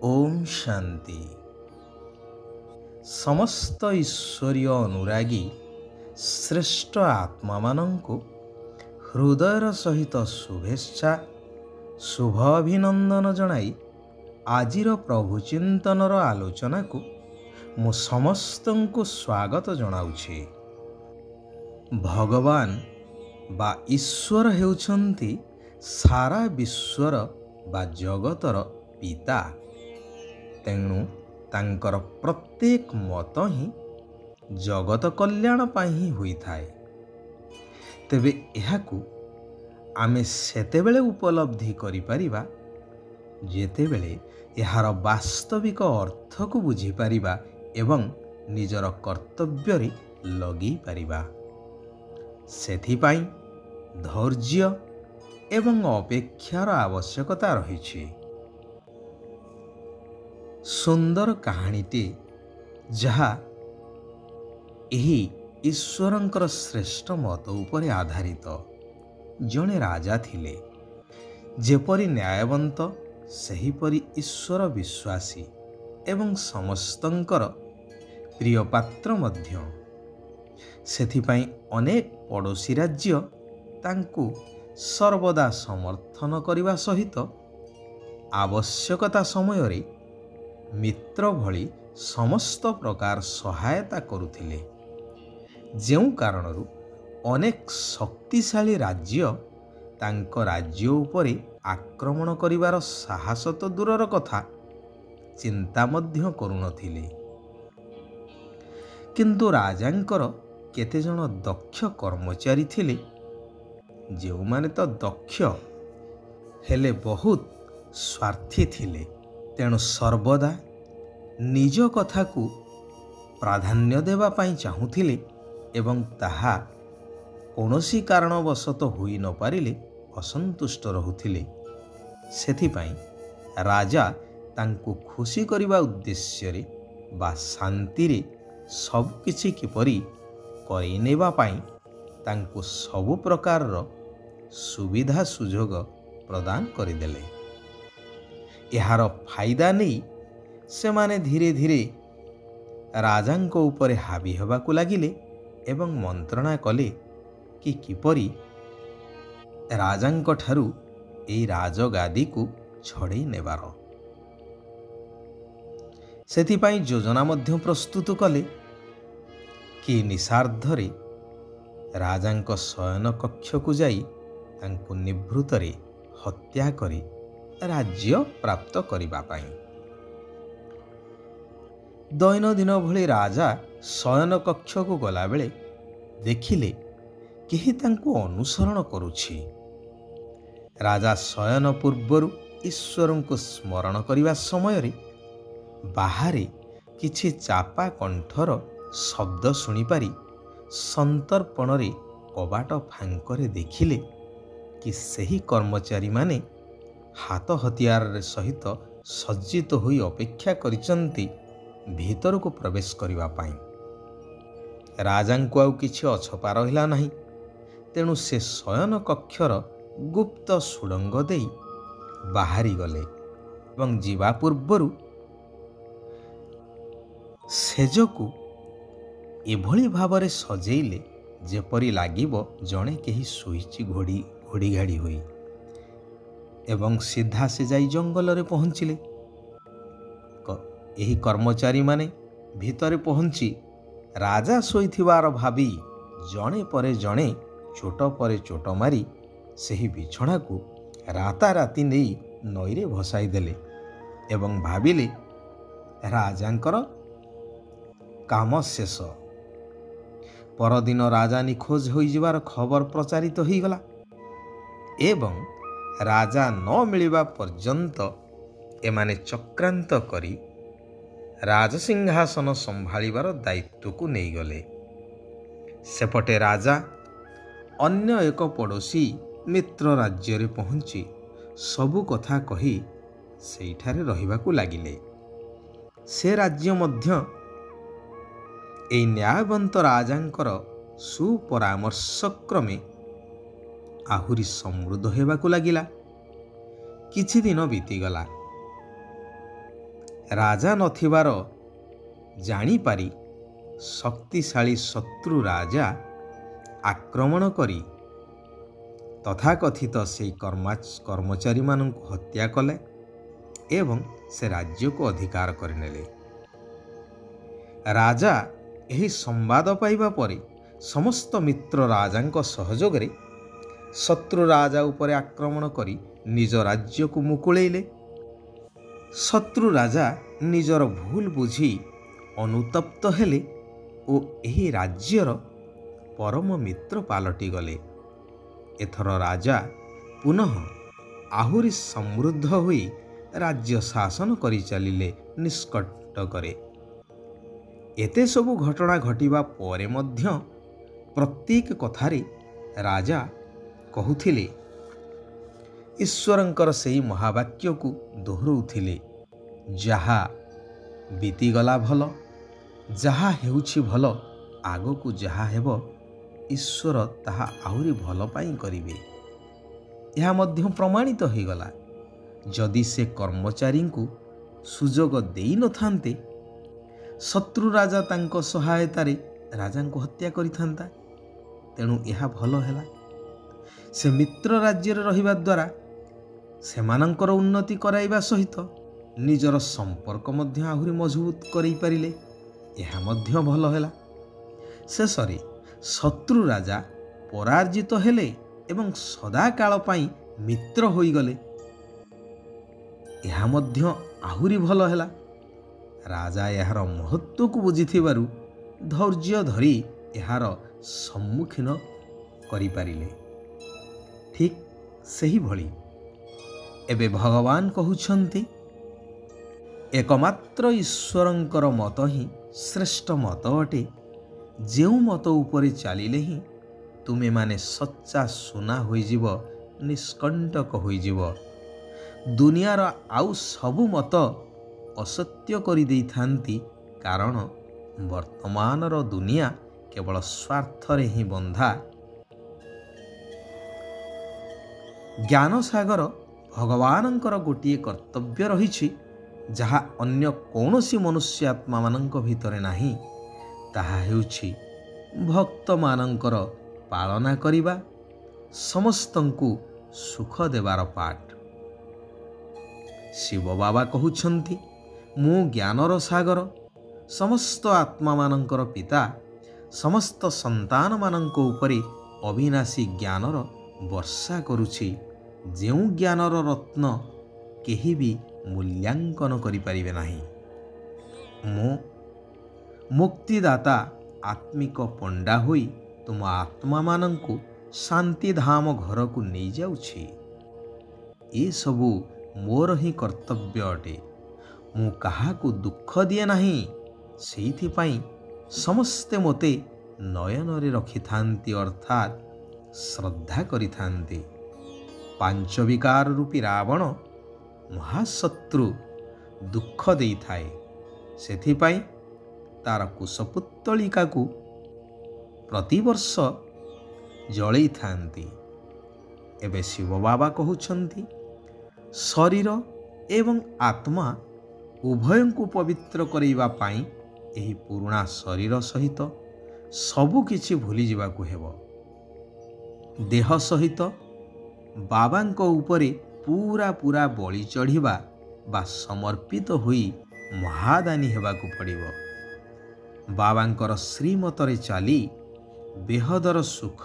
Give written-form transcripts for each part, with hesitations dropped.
ओम शांति। समस्त ईश्वरीय अनुरागी श्रेष्ठ आत्मा मानंकु हृदयर सहित शुभेच्छा शुभ अभिनंदन जनाई आजिर प्रभु चिंतनर आलोचना को मु समस्तंकु स्वागत जनाउछि। भगवान बा ईश्वर हेउछन्ति सारा विश्वर बा जगतर पिता। तेणु तांकर प्रत्येक मत ही जगत कल्याण पाई ही हुई थाए। तेबे एहाकु आमे सेतेबेले उपलब्धि करि परिबा जेतेबेले एहार वास्तविक अर्थ को बुझी परिबा एवं निजर कर्तव्य रे लगी परिबा। सेथिपाई धैर्य एवं अपेक्षार आवश्यकता रहिछि। सुंदर कहानीटे जहा एही ईश्वरंकर श्रेष्ठ मत उपरे आधारित। जणे राजा थिले, जेपरि न्यायवंत सेहीपरि ईश्वर विश्वासी एवं समस्तंकर प्रिय पात्र मध्य। सेथिपाई अनेक पड़ोसी राज्य तांकु सर्वदा समर्थन करिबा सहित आवश्यकता समय रे मित्र भली समस्त प्रकार सहायता करुथिले। जेउ कारणरू अनेक शक्तिशाली राज्य तांक राज्य उपरे आक्रमण करिवार साहस तो दूरर कथा चिंता मध्य करुनथिले। किंतु राजांकर केते जण दक्ष कर्मचारी थिले, जेउ माने तो दक्ष हेले बहुत स्वार्थी थिले। तेणु सर्वदा निज कथा को प्राधान्य देवा पाई चाहूथिले एवं ताहा कौनसी कारणवशत होई न पारिले असंतुष्ट रहुथिले। सेथिपाई राजा तांकु खुशी करिबा उद्देश्य रे बा शांति रे सब किछि किपरि करि नेबा पाई तांकु सब प्रकार सुविधा सुजोग प्रदान करिदेले। एहार फायदा नहीं से माने धीरे धीरे राजांको उपरे हावी हेबाकु लागिले एवं मंत्रणा कले कि किपरि राजांको ठारू एई राजगादी को छड़े नेबार। सेथिपाई योजना मध्य प्रस्तुत कले कि निशार्धरे राजांको शयन कक्ष को जाई तांकु निभृतरे हत्या करी राज्य प्राप्त करिबा पाई। दैनंदिन भली राजा शयन कक्ष को गला बेले देखिले केही तांकु अनुसरण करुछि। राजा शयन पूर्वरु ईश्वर को स्मरण करिबा समय रे बाहरे किछि चापा कंठर शब्द शुणी पारी संतर्पण रे कबाट फांकरे देखिले कि सही कर्मचारी माने हाथ हथियार सहित सज्जित होई अपेक्षा करिसंती भीतर को प्रवेश करिबा पाई। राजांकु आउ किछि अछपा रहिला नाही। तेणु से शयन कक्षर गुप्त सुडंग देई बाहरी गले एवं जीवा पूर्वरु सेजकु एभली भावरे सजेइले जेपरि लागिबो जणे केही सोइछि घोड़ी घाड़ी होई एवं सीधा से जाई जंगल रे पहुँचिले। एही कर्मचारी माने भीतरे पहुँची राजा शोइथिबार भाबी जणे परे जणे चोट परे चोट मारी सेही बिछड़ा को राताराति नहीं नई रे भसाई देले एवं भाबिले राजांकर काम शेष। परदिन राजा निखोज होई जिबार खबर प्रचारित होई गला एवं राजा न मिलिबा पर्यंत एमाने चक्रांत करी राजसिंहासन संभाळिबार दायित्व को नहीं गले। सेपटे राजा अन्य एक पड़ोसी मित्र राज्य रे पहुंची सबु कथा कही सेठारे रहिबाकु लागिले। से राज्य मध्य एई न्यायवंत राजांकर सुपरामर्शक्रमे आहुरी समृद्ध हेबाकु लागिला। किछि दिन बीतीगला। ରାଜା ନଥିବାର ଜାଣିପାରି ଶକ୍ତିଶାଳୀ ଶତ୍ରୁ ରାଜା ଆକ୍ରମଣ କରି ତଥାକଥିତ ସେହି କର୍ମଚାରୀମାନଙ୍କୁ ହତ୍ୟା କଲେ ଏବଂ ସେ ରାଜ୍ୟକୁ ଅଧିକାର କରିନେଲେ। ରାଜା ଏହି ସମ୍ବାଦ ପାଇବା ପରେ ସମସ୍ତ ମିତ୍ର ରାଜାଙ୍କ ସହଯୋଗରେ ଶତ୍ରୁ ରାଜା ଉପରେ ଆକ୍ରମଣ କରି ନିଜ ରାଜ୍ୟକୁ ମୁକୁଳେଇଲେ। ଶତ୍ରୁ ରାଜା ନିଜର ଭୁଲ ବୁଝି ଅନୁତପ୍ତ ହେଲେ ଓ ଏହି ରାଜ୍ୟର ପରମ ମିତ୍ର ପାଲଟିଗଲେ। ଏଥର ରାଜା ପୁନଃ ଆହୁରି ସମୃଦ୍ଧ ହୋଇ ରାଜ୍ୟ ଶାସନ କରିଚାଲିଲେ ନିଷ୍କଣ୍ଟକରେ। ଏତେ ସବୁ ଘଟଣା ଘଟିବା ପରେ ମଧ୍ୟ ପ୍ରତ୍ୟେକ କଥାରେ ରାଜା କହୁଥିଲେ, ଈଶ୍ୱରଙ୍କର ସେହି ମହାବାକ୍ୟକୁ ଦୋହରାଉଥିଲେ, ଯାହା ବିତିଗଲା ଭଲ, ଯାହା ହେଉଛି ଭଲ, ଆଗକୁ ଯାହା ହେବ ଈଶ୍ୱର ତାହା ଆହୁରି ଭଲ ପାଇଁ କରିବେ। ଏହା ମଧ୍ୟ ପ୍ରମାଣିତ ହୋଇଗଲା। ଯଦି ସେ କର୍ମଚାରୀଙ୍କୁ ସୁଯୋଗ ଦେଇନଥାନ୍ତେ, ଶତ୍ରୁ ରାଜା ତାଙ୍କ ସହାୟତାରେ ରାଜାଙ୍କୁ ହତ୍ୟା କରିଥାନ୍ତା। ତେଣୁ ଏହା ଭଲ ହେଲା। ସେ ମିତ୍ର ରାଜ୍ୟରେ ରହିବା ଦ୍ୱାରା ସେମାନଙ୍କର ଉନ୍ନତି କରାଇବା ସହିତ ନିଜର ସମ୍ପର୍କ ମଧ୍ୟ ଆହୁରି ମଜବୁତ କରାଇପାରିଲେ। ଏହା ମଧ୍ୟ ଭଲ ହେଲା। ଶେଷରେ ଶତ୍ରୁ ରାଜା ପରାଜିତ ହେଲେ ଏବଂ ସଦାକାଳ ପାଇଁ ମିତ୍ର ହୋଇଗଲେ। ଏହା ମଧ୍ୟ ଆହୁରି ଭଲ ହେଲା। ରାଜା ଏହାର ମହତ୍ତ୍ୱକୁ ବୁଝିଥିବାରୁ ଧୈର୍ଯ୍ୟ ଧରି ଏହାର ସମ୍ମୁଖୀନ କରିପାରିଲେ। ଠିକ୍ ସେହିଭଳି ଏବେ ଭଗବାନ କହୁଛନ୍ତି, ଏକମାତ୍ର ଈଶ୍ୱରଙ୍କର ମତ ହିଁ ଶ୍ରେଷ୍ଠ ମତ ଅଟେ। ଯେଉଁ ମତ ଉପରେ ଚାଲିଲେ ହିଁ ତୁମେମାନେ ସଚ୍ଚା ସୁନା ହୋଇଯିବ, ନିଷ୍କଣ୍ଟକ ହୋଇଯିବ। ଦୁନିଆର ଆଉ ସବୁ ମତ ଅସତ୍ୟ କରିଦେଇଥାନ୍ତି, କାରଣ ବର୍ତ୍ତମାନର ଦୁନିଆ କେବଳ ସ୍ୱାର୍ଥରେ ହିଁ ବନ୍ଧା। ଜ୍ଞାନସାଗର ଭଗବାନଙ୍କର ଗୋଟିଏ କର୍ତ୍ତବ୍ୟ ରହିଛି, ଯାହା ଅନ୍ୟ କୌଣସି ମନୁଷ୍ୟ ଆତ୍ମାମାନଙ୍କ ଭିତରେ ନାହିଁ। ତାହା ହେଉଛି ଭକ୍ତମାନଙ୍କର ପାଳନା କରିବା, ସମସ୍ତଙ୍କୁ ସୁଖ ଦେବାର ପାଠ। ଶିବ ବାବା କହୁଛନ୍ତି, ମୁଁ ଜ୍ଞାନର ସାଗର, ସମସ୍ତ ଆତ୍ମାମାନଙ୍କର ପିତା, ସମସ୍ତ ସନ୍ତାନମାନଙ୍କ ଉପରେ ଅବିନାଶୀ ଜ୍ଞାନର ବର୍ଷା କରୁଛି। ଯେଉଁ ଜ୍ଞାନର ରତ୍ନ କେହି ବି ମୂଲ୍ୟାଙ୍କନ କରିପାରିବେ ନାହିଁ। ମୁଁ ମୁକ୍ତିଦାତା ଆତ୍ମିକ ପଣ୍ଡା ହୋଇ ତୁମ ଆତ୍ମାମାନଙ୍କୁ ଶାନ୍ତିଧାମ ଘରକୁ ନେଇଯାଉଛି। ଏସବୁ ମୋର ହିଁ କର୍ତ୍ତବ୍ୟ ଅଟେ। ମୁଁ କାହାକୁ ଦୁଃଖ ଦିଏ ନାହିଁ। ସେଇଥିପାଇଁ ସମସ୍ତେ ମୋତେ ନୟନରେ ରଖିଥାନ୍ତି, ଅର୍ଥାତ୍ ଶ୍ରଦ୍ଧା କରିଥାନ୍ତି। ପାଞ୍ଚ ବିକାର ରୂପୀ ରାବଣ ମହାଶତ୍ରୁ ଦୁଃଖ ଦେଇଥାଏ। ସେଥିପାଇଁ ତାର କୁଶପୁତ୍ତଳିକାକୁ ପ୍ରତିବର୍ଷ ଜଳେଇଥାନ୍ତି। ଏବେ ଶିବ ବାବା କହୁଛନ୍ତି, ଶରୀର ଏବଂ ଆତ୍ମା ଉଭୟଙ୍କୁ ପବିତ୍ର କରିବା ପାଇଁ ଏହି ପୁରୁଣା ଶରୀର ସହିତ ସବୁ କିଛି ଭୁଲିଯିବାକୁ ହେବ। ଦେହ ସହିତ ବାବାଙ୍କ ଉପରେ ପୁରା ବଳି ଚଢ଼ିବା ବା ସମର୍ପିତ ହୋଇ ମହାଦାନୀ ହେବାକୁ ପଡ଼ିବ। ବାବାଙ୍କର ଶ୍ରୀମତରେ ଚାଲି ବେହଦର ସୁଖ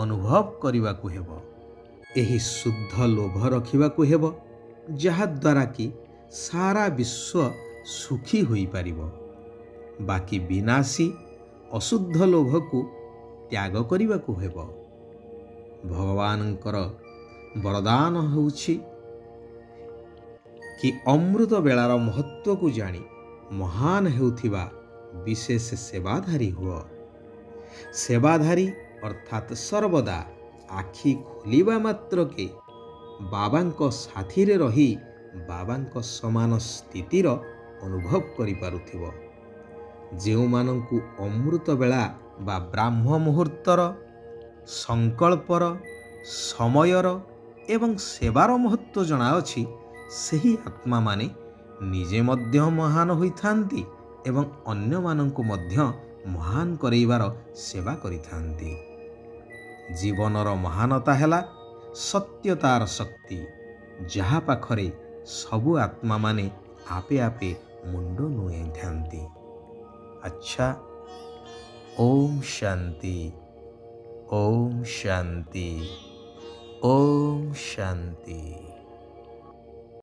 ଅନୁଭବ କରିବାକୁ ହେବ। ଏହି ଶୁଦ୍ଧ ଲୋଭ ରଖିବାକୁ ହେବ, ଯାହାଦ୍ୱାରା କି ସାରା ବିଶ୍ୱ ସୁଖୀ ହୋଇପାରିବ। ବାକି ବିନାଶୀ ଅଶୁଦ୍ଧ ଲୋଭକୁ ତ୍ୟାଗ କରିବାକୁ ହେବ। ଭଗବାନଙ୍କର ବରଦାନ ହେଉଛି କି ଅମୃତ ବେଳାର ମହତ୍ତ୍ୱକୁ ଜାଣି ମହାନ ହେଉଥିବା ବିଶେଷ ସେବାଧାରୀ ହୁଅ। ସେବାଧାରୀ ଅର୍ଥାତ୍ ସର୍ବଦା ଆଖି ଖୋଲିବା ମାତ୍ରକେ ବାବାଙ୍କ ସାଥିରେ ରହି ବାବାଙ୍କ ସମାନ ସ୍ଥିତିର ଅନୁଭବ କରିପାରୁଥିବ। ଯେଉଁମାନଙ୍କୁ ଅମୃତ ବେଳା ବା ବ୍ରାହ୍ମ ମୁହୂର୍ତ୍ତର, ସଂକଳ୍ପର, ସମୟର ଏବଂ ସେବାର ମହତ୍ତ୍ୱ ଜଣାଅଛି, ସେହି ଆତ୍ମାମାନେ ନିଜେ ମଧ୍ୟ ମହାନ ହୋଇଥାନ୍ତି ଏବଂ ଅନ୍ୟମାନଙ୍କୁ ମଧ୍ୟ ମହାନ କରାଇବାର ସେବା କରିଥାନ୍ତି। ଜୀବନର ମହାନତା ହେଲା ସତ୍ୟତାର ଶକ୍ତି, ଯାହା ପାଖରେ ସବୁ ଆତ୍ମାମାନେ ଆପେ ଆପେ ମୁଣ୍ଡ ନୁଆଇଥାନ୍ତି। ଆଚ୍ଛା, ଓମ୍ ଶାନ୍ତି, ଓମ୍ ଶାନ୍ତି, ଓମ୍ ଶାନ୍ତି।